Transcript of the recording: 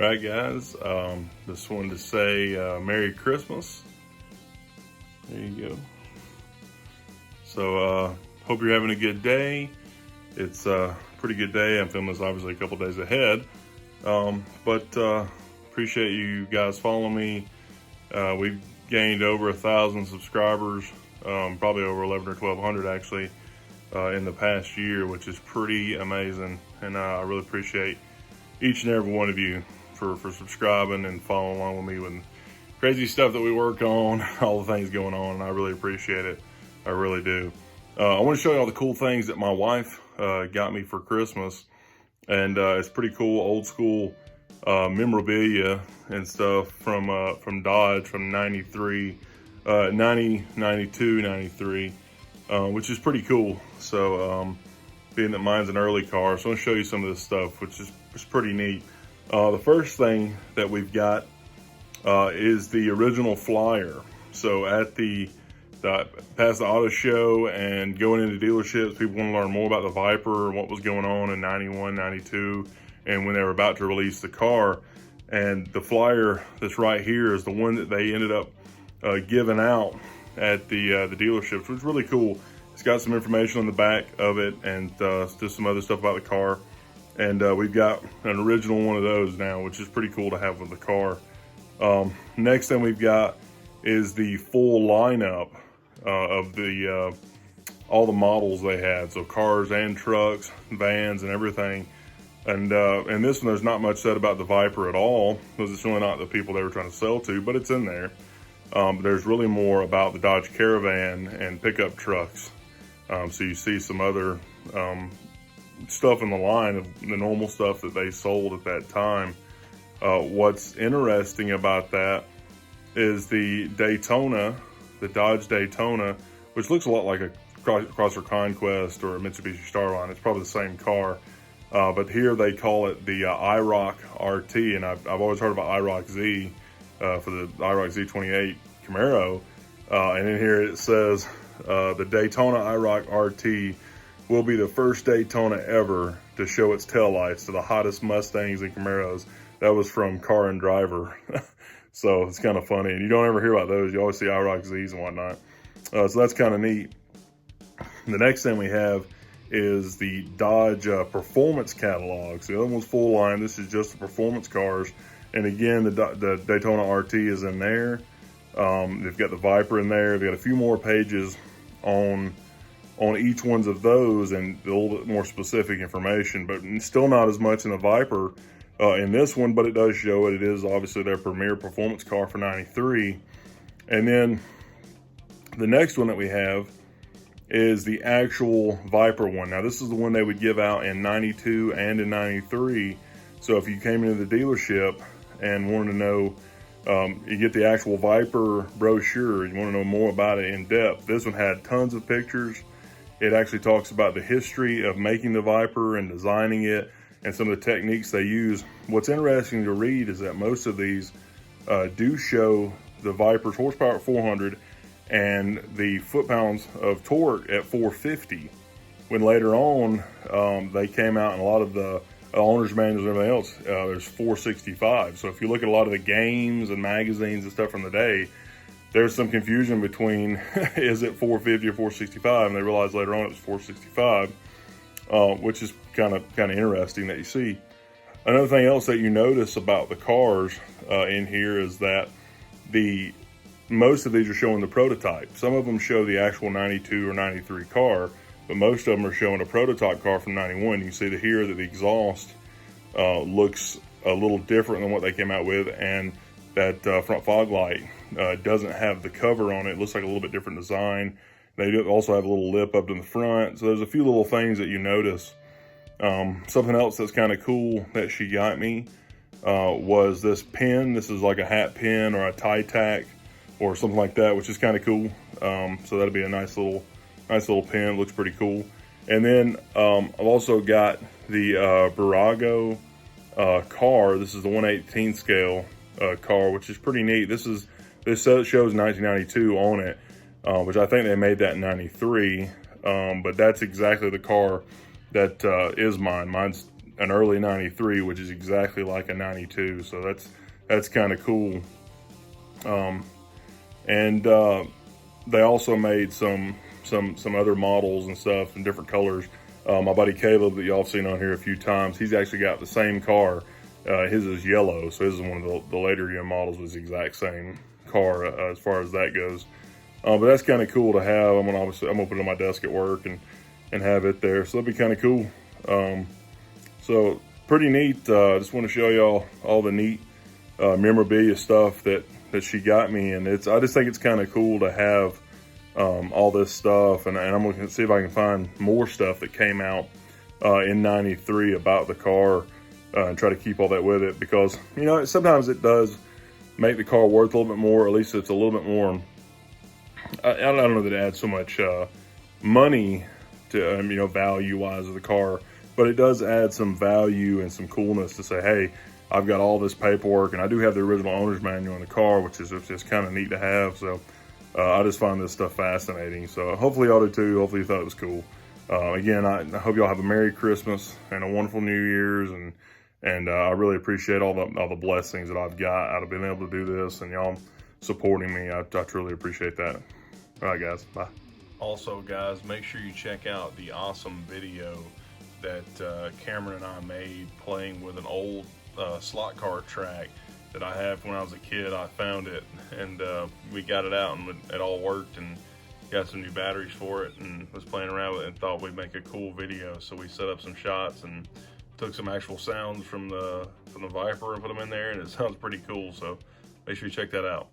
All right, guys, just wanted to say Merry Christmas. There you go. So hope you're having a good day. It's a pretty good day. I'm filming this obviously a couple days ahead, but appreciate you guys following me. We've gained over 1,000 subscribers, probably over 1,100 or 1,200 actually, in the past year, which is pretty amazing. And I really appreciate each and every one of you for subscribing and following along with me with crazy stuff that we work on, all the things going on, and I really appreciate it. I really do. I want to show you all the cool things that my wife got me for Christmas, and it's pretty cool, old school memorabilia and stuff from Dodge from 93, 90, 92, 93, which is pretty cool. So being that mine's an early car, so I'm going to show you some of this stuff, which is pretty neat. The first thing that we've got is the original flyer. So at past the auto show and going into dealerships, people want to learn more about the Viper and what was going on in 91, 92, and when they were about to release the car. And the flyer that's right here is the one that they ended up giving out at the dealerships, which is really cool. It's got some information on the back of it and just some other stuff about the car. And we've got an original one of those now, which is pretty cool to have with the car. Next thing we've got is the full lineup of all the models they had. So cars and trucks, vans and everything. And this one, there's not much said about the Viper at all, because it's really not the people they were trying to sell to, but it's in there. There's really more about the Dodge Caravan and pickup trucks. So you see some other stuff in the line of the normal stuff that they sold at that time. What's interesting about that is the Daytona, the Dodge Daytona, which looks a lot like a Chrysler Conquest or a Mitsubishi Starline. It's probably the same car, but here they call it the IROC RT, and I've always heard about IROC Z for the IROC Z28 Camaro, and in here it says the Daytona IROC RT will be the first Daytona ever to show its taillights to the hottest Mustangs and Camaros. That was from Car and Driver. So it's kind of funny. And you don't ever hear about those. You always see IROC Zs and whatnot. So that's kind of neat. The next thing we have is the Dodge Performance Catalog. So the other one's full line. This is just the performance cars. And again, the Daytona RT is in there. They've got the Viper in there. They've got a few more pages on each ones of those and a little bit more specific information, but still not as much in the Viper in this one, but it does show it. It is obviously their premier performance car for 93. And then the next one that we have is the actual Viper one. Now this is the one they would give out in 92 and in 93. So if you came into the dealership and wanted to know, you get the actual Viper brochure, you want to know more about it in depth. This one had tons of pictures. It actually talks about the history of making the Viper and designing it and some of the techniques they use. What's interesting to read is that most of these do show the Viper's horsepower at 400 and the foot-pounds of torque at 450. When later on, they came out and a lot of the owner's manuals and everything else, there's 465. So if you look at a lot of the games and magazines and stuff from the day, there's some confusion between is it 450 or 465, and they realized later on it was 465, which is kind of interesting that you see. Another thing else that you notice about the cars in here is that most of these are showing the prototype. Some of them show the actual 92 or 93 car, but most of them are showing a prototype car from 91. You can see here that the exhaust looks a little different than what they came out with, and that front fog light doesn't have the cover on it. It looks like a little bit different design. They do also have a little lip up in the front. So there's a few little things that you notice. Something else that's kind of cool that she got me was this pin. This is like a hat pin or a tie tack or something like that, which is kind of cool. So that'll be a nice little pin. Looks pretty cool. And then I've also got the Virago car. This is the 1/18 scale car, which is pretty neat. This shows 1992 on it, which I think they made that in 93. But that's exactly the car that is mine. Mine's an early 93, which is exactly like a 92. So that's kind of cool. They also made some other models and stuff in different colors. My buddy Caleb, that y'all have seen on here a few times, he's actually got the same car. His is yellow, so his is one of the later year models, was the exact same car as far as that goes. But that's kind of cool to have. I'm gonna put it on my desk at work and have it there, so that'd be kind of cool. So pretty neat. Just want to show y'all all the neat memorabilia stuff that she got me, and I just think it's kind of cool to have all this stuff, and I'm going to see if I can find more stuff that came out in 93 about the car, and try to keep all that with it, because, you know, sometimes it does make the car worth a little bit more. At least it's a little bit more, I don't know that it adds so much money to, you know, value-wise of the car, but it does add some value and some coolness to say, hey, I've got all this paperwork, and I do have the original owner's manual in the car, which is just kind of neat to have. So I just find this stuff fascinating. So hopefully y'all do too. Hopefully you thought it was cool. Again, I hope y'all have a Merry Christmas and a wonderful New Year's, and I really appreciate all the blessings that I've got out of being able to do this, and y'all supporting me. I truly appreciate that. All right, guys, bye. Also, guys, make sure you check out the awesome video that Cameron and I made playing with an old slot car track that I have when I was a kid. I found it, and we got it out, and it all worked, and got some new batteries for it, and was playing around with it and thought we'd make a cool video. So we set up some shots and took some actual sounds from the Viper and put them in there, and it sounds pretty cool. So make sure you check that out.